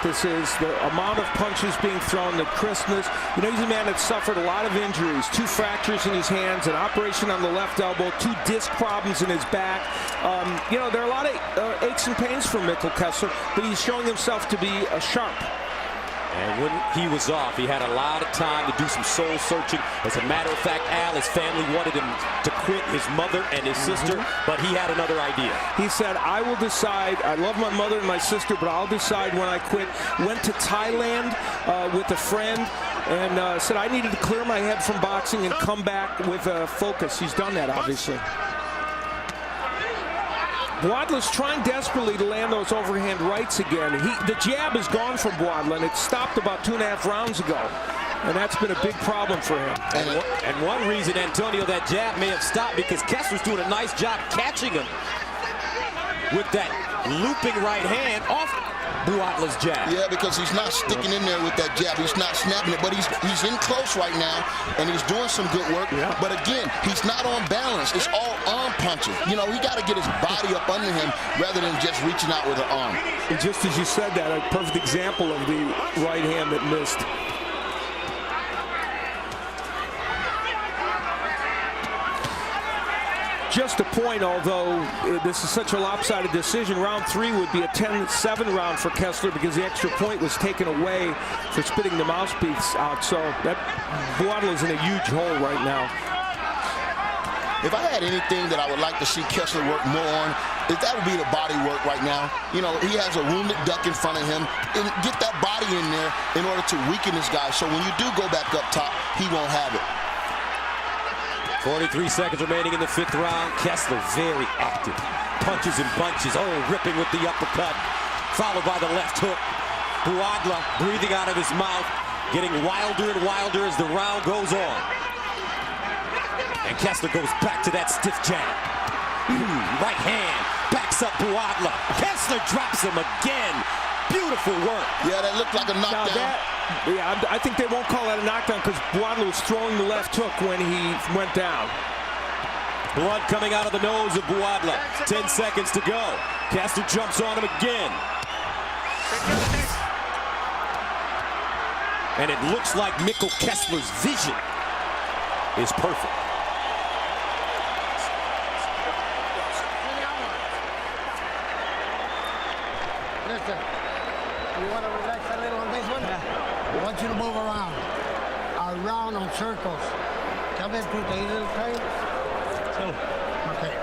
this is, the amount of punches being thrown, the crispness. You know, he's a man that suffered a lot of injuries, 2 fractures in his hands, an operation on the left elbow, 2 disc problems in his back. You know, there are a lot of aches and pains for Mikkel Kessler, but he's showing himself to be sharp. And when he was off, he had a lot of time to do some soul searching. As a matter of fact, Al, his family wanted him to quit, his mother and his sister, but he had another idea. He said, I will decide. I love my mother and my sister, but I'll decide when I quit. Went to Thailand with a friend and said I needed to clear my head from boxing and come back with focus. He's done that, obviously. Boadla's trying desperately to land those overhand rights again. The jab is gone from Boadla, and it stopped about 2.5 rounds ago. And that's been a big problem for him. And one reason, Antonio, that jab may have stopped because Kessler's doing a nice job catching him with that looping right hand off Boadla's jab. Yeah, because he's not sticking in there with that jab. He's not snapping it, but he's in close right now, and he's doing some good work. Yeah. But again, he's not on balance. It's all arm punches. You know, he got to get his body up under him rather than just reaching out with an arm. And just as you said that, a perfect example of the right hand that missed. Just a point, although this is such a lopsided decision, round 3 would be a 10-7 round for Kessler because the extra point was taken away for spitting the mouthpiece out. So that Boadla's in a huge hole right now. If I had anything that I would like to see Kessler work more on, that would be the body work right now. You know, he has a wounded duck in front of him, and get that body in there in order to weaken this guy. So when you do go back up top, he won't have it. 43 seconds remaining in the 5th round. Kessler very active. Punches and bunches. Oh, ripping with the uppercut. Followed by the left hook. Boadla breathing out of his mouth. Getting wilder and wilder as the round goes on. And Kessler goes back to that stiff jab. Right hand. Backs up Boadla. Kessler drops him again. Beautiful work. Yeah, that looked like a knockdown. Yeah, I think they won't call that a knockdown because Boadla was throwing the left hook when he went down. Blood coming out of the nose of Boadla. 10 seconds to go. Kessler jumps on him again. And it looks like Mikkel Kessler's vision is perfect. Listen, you want to relax a little on this one? I want you to move around on circles. Come in through the little train. Okay.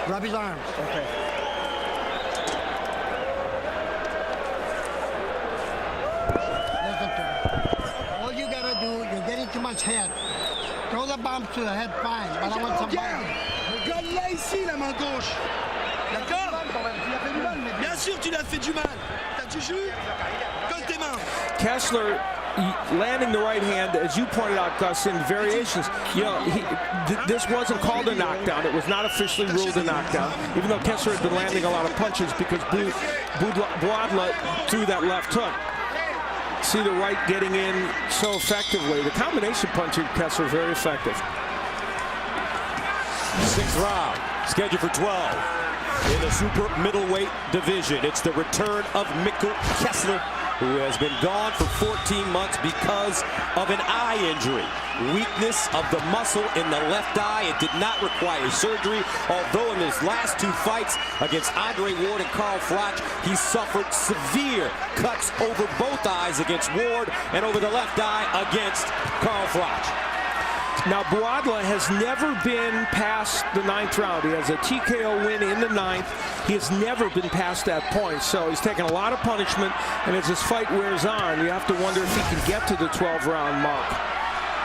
Rub his arms. Okay. Listen to me. All you gotta do, you're getting too much head. Throw the bump to the head, fine, but I want some body. Regarde là ici, la main gauche. D'accord? Bien sûr, tu l'as fait du mal. T'as du jus? Colle tes mains. Kessler landing the right hand, as you pointed out, Gus, in variations. You know, this wasn't called a knockdown. It was not officially ruled a knockdown, even though Kessler had been landing a lot of punches because Boadla threw that left hook. See the right getting in so effectively. The combination punch of Kessler very effective. 6th round, scheduled for 12. In the super middleweight division, it's the return of Mikkel Kessler, who has been gone for 14 months because of an eye injury. Weakness of the muscle in the left eye. It did not require surgery, although in his last 2 fights against Andre Ward and Carl Froch, he suffered severe cuts over both eyes against Ward and over the left eye against Carl Froch. Now, Boadla has never been past the 9th round. He has a TKO win in the 9th. He has never been past that point, so he's taken a lot of punishment, and as his fight wears on, you have to wonder if he can get to the 12-round mark.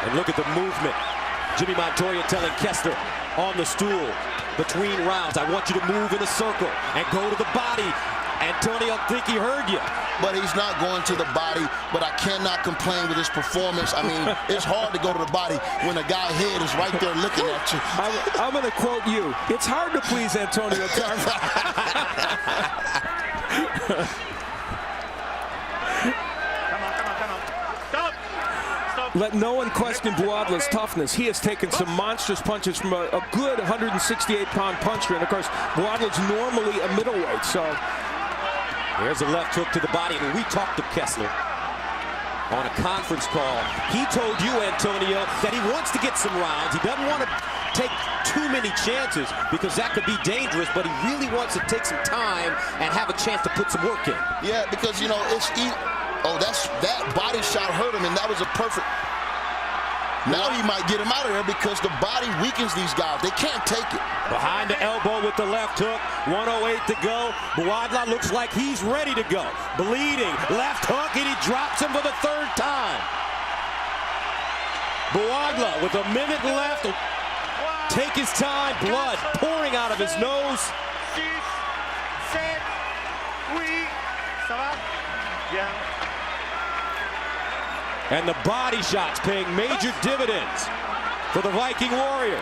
And look at the movement. Jimmy Montoya telling Kessler on the stool between rounds, I want you to move in a circle and go to the body. Antonio, I think he heard you. But he's not going to the body, but I cannot complain with his performance. I mean, it's hard to go to the body when a guy's head is right there looking at you. I'm going to quote you. It's hard to please Antonio Tarver. Stop. Let no one question Boadla's toughness. He has taken some monstrous punches from a good 168-pound puncher. And, of course, Boadla's normally a middleweight, so... There's a left hook to the body. And we talked to Kessler on a conference call. He told you, Antonio, that he wants to get some rounds. He doesn't want to take too many chances because that could be dangerous, but he really wants to take some time and have a chance to put some work in. Yeah, because, you know, that body shot hurt him, and that was a perfect. Now he might get him out of there because the body weakens these guys. They can't take it. Behind the elbow with the left hook. 1:08 to go. Buadla looks like he's ready to go. Bleeding. Left hook, and he drops him for the third time. Buadla with a minute left. Take his time. Blood pouring out of his nose. 6, 7, 8. Ça va? Bien. And the body shots paying major dividends for the Viking Warrior.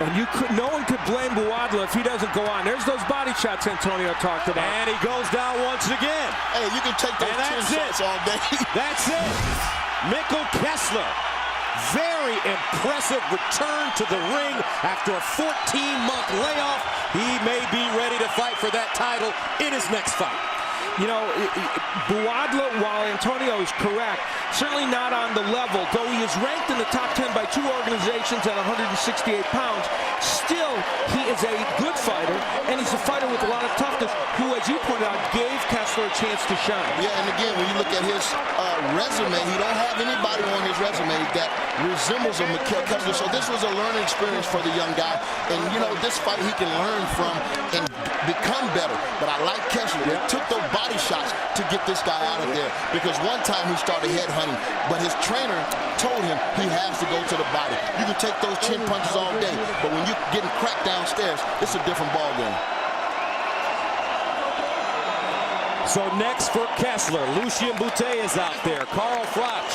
And no one could blame Buadla if he doesn't go on. There's those body shots Antonio talked about. And he goes down once again. Hey, you can take those 10 shots all day. That's it. Mikkel Kessler. Very impressive return to the ring after a 14-month layoff. He may be ready to fight for that title in his next fight. You know, Buadla, while Antonio is correct, certainly not on the level, though he is ranked in the top 10 by 2 organizations at 168 pounds, still he is a good fighter, and he's a fighter with a lot of toughness, who, as you pointed out, gave Kessler a chance to shine. Yeah, and again, when you look at his resume, he don't have anybody on his resume that resembles a Mikkel Kessler, so this was a learning experience for the young guy, and, you know, this fight he can learn from and become better, but I like Kessler. They took those body shots to get this guy out of there because one time he started headhunting, but his trainer told him he has to go to the body. You can take those chin punches all day, but when you're getting cracked downstairs, it's a different ball game. So next for Kessler, Lucien Boutte is out there, Carl Froch,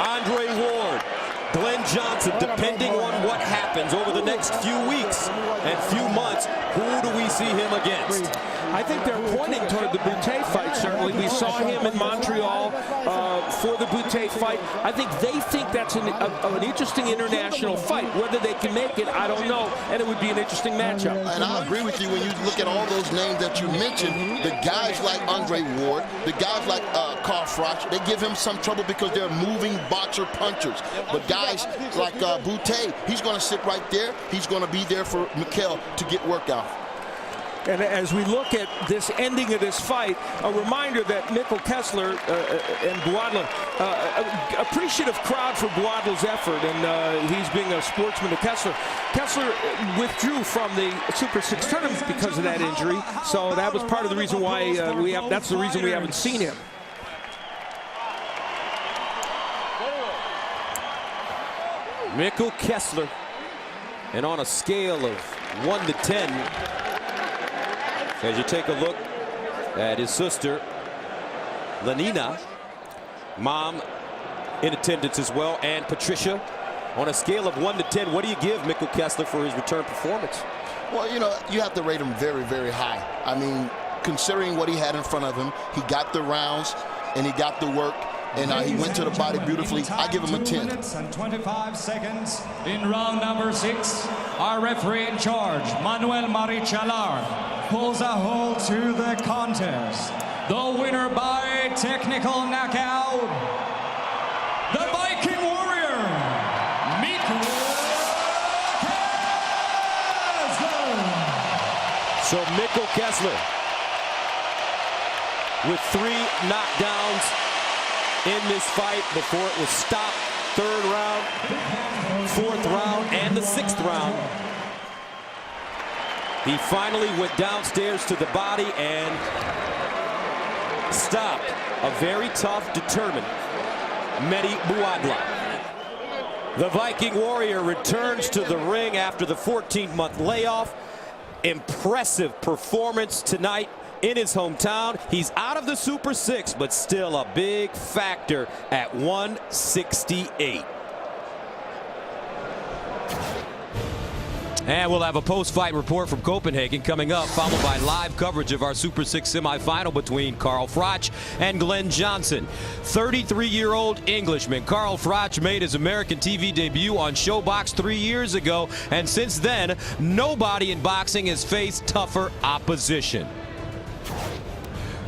Andre Ward, Glenn Johnson. Depending on what happens over the next few weeks and few months, who do we see him against? I think they're pointing toward the Boutte fight, certainly. We saw him in Montreal for the Boutte fight. I think they think that's an interesting international fight. Whether they can make it, I don't know. And it would be an interesting matchup. And I agree with you when you look at all those names that you mentioned. The guys like Andre Ward, the guys like Carl Froch, they give him some trouble because they're moving boxer punchers. But guys like Boutte, he's going to sit right there. He's going to be there for Mikkel to get work out. And as we look at this ending of this fight, a reminder that Mikkel Kessler and Buadla, appreciative crowd for Buadla's effort, and he's being a sportsman to Kessler. Kessler withdrew from the Super 6 tournament because of that injury, so that was part of the reason why that's the reason we haven't seen him. Mikkel Kessler, and on a scale of 1 to 10, as you take a look at his sister, Lenina, mom in attendance as well, and Patricia. On a scale of 1 to 10, what do you give Mikkel Kessler for his return performance? Well, you know, you have to rate him very, very high. I mean, considering what he had in front of him, he got the rounds and he got the work, and he went to the body beautifully. I give him a 10. 2 minutes and 25 seconds in round number 6. Our referee in charge, Manuel Marichalar, pulls a hold to the contest. The winner by technical knockout, the Viking Warrior, Mikkel Kessler. So Mikkel Kessler with 3 knockdowns in this fight before it was stopped. 3rd round, 4th round, and the 6th round. He finally went downstairs to the body and stopped a very tough, determined Mehdi Buadla. The Viking Warrior returns to the ring after the 14-month layoff. Impressive performance tonight in his hometown. He's out of the Super 6, but still a big factor at 168. And we'll have a post-fight report from Copenhagen coming up, followed by live coverage of our Super 6 semifinal between Carl Froch and Glenn Johnson. 33-year-old Englishman Carl Froch made his American TV debut on ShowBox 3 years ago, and since then, nobody in boxing has faced tougher opposition.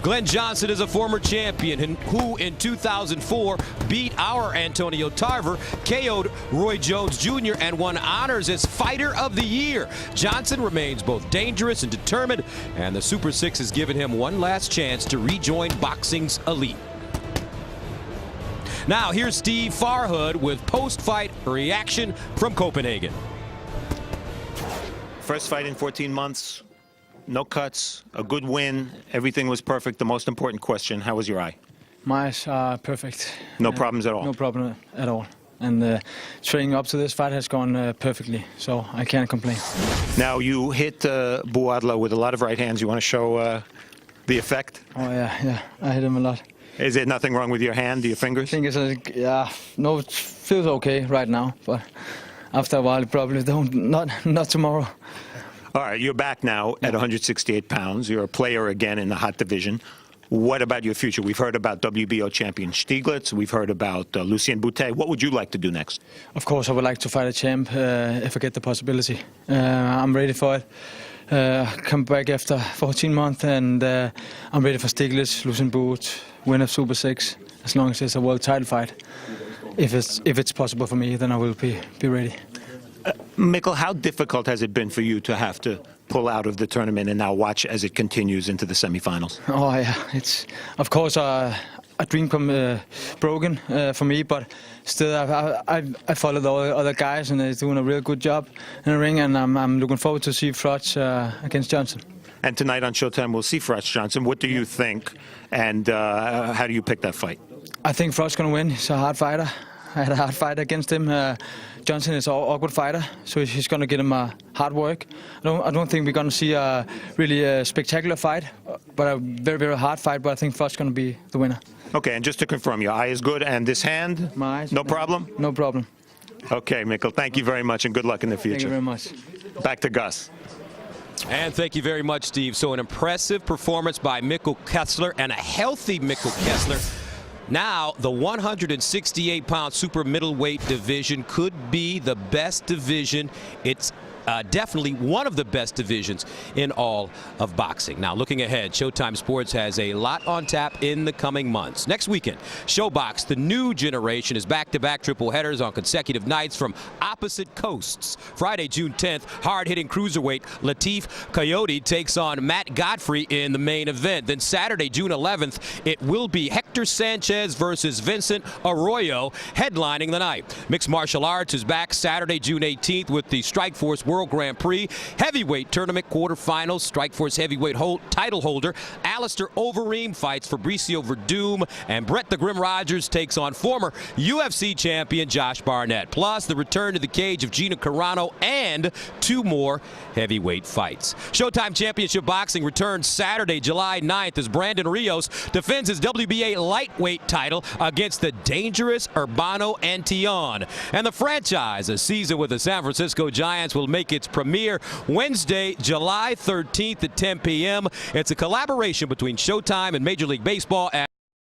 Glenn Johnson is a former champion who in 2004 beat our Antonio Tarver, KO'd Roy Jones Jr. and won honors as Fighter of the Year. Johnson remains both dangerous and determined, and the Super Six has given him one last chance to rejoin boxing's elite. Now here's Steve Farhood with post-fight reaction from Copenhagen. First fight in 14 months, no cuts, a good win, everything was perfect. The most important question, how was your eye? My eyes are perfect. No problems at all? No problem at all. And training up to this fight has gone perfectly, so I can't complain. Now you hit Buadla with a lot of right hands. You want to show the effect? Oh yeah, I hit him a lot. Is there nothing wrong with your hand, your fingers? Fingers, no, it feels okay right now, but after a while, it probably not tomorrow. All right, you're back now at 168 pounds. You're a player again in the hot division. What about your future? We've heard about WBO champion Stieglitz. We've heard about Lucien Boutet. What would you like to do next? Of course, I would like to fight a champ if I get the possibility. I'm ready for it. Come back after 14 months, and I'm ready for Stieglitz, Lucien Boutet, win of Super 6. As long as it's a world title fight. If it's possible for me, then I will be ready. Mikkel, how difficult has it been for you to have to pull out of the tournament and now watch as it continues into the semifinals? Oh yeah, it's of course a dream come broken for me, but still I follow the other guys and they're doing a real good job in the ring, and I'm looking forward to see Froch against Johnson. And tonight on Showtime we'll see Froch Johnson. What do you think, and how do you pick that fight? I think Froch's gonna win. He's a hard fighter. I had a hard fight against him. Johnson is an awkward fighter, so he's going to get him hard work. I don't think we're going to see a really spectacular fight, but a very, very hard fight. But I think Froch's going to be the winner. Okay, and just to confirm, your eye is good, and this hand, my eyes, no problem? No problem. Okay, Mikkel, thank you very much, and good luck in the future. Thank you very much. Back to Gus. And thank you very much, Steve. So an impressive performance by Mikkel Kessler, and a healthy Mikkel Kessler. Now, the 168-pound super middleweight division could be the best division. It's definitely one of the best divisions in all of boxing. Now, looking ahead, Showtime Sports has a lot on tap in the coming months. Next weekend, ShowBox, the new generation, is back-to-back triple headers on consecutive nights from opposite coasts. Friday, June 10th, hard-hitting cruiserweight Latif Coyote takes on Matt Godfrey in the main event. Then Saturday, June 11th, it will be Hector Sanchez versus Vincent Arroyo headlining the night. Mixed martial arts is back Saturday, June 18th with the Strikeforce World Grand Prix heavyweight tournament quarterfinals. Strikeforce heavyweight title holder Alistair Overeem fights Fabricio Verdum, and Brett the Grim Rogers takes on former UFC champion Josh Barnett. Plus the return to the cage of Gina Carano and 2 more heavyweight fights. Showtime Championship Boxing returns Saturday, July 9th as Brandon Rios defends his WBA lightweight title against the dangerous Urbano Antillon. And the franchise, a season with the San Francisco Giants, will make its premiere Wednesday, July 13th at 10 p.m. It's a collaboration between Showtime and Major League Baseball.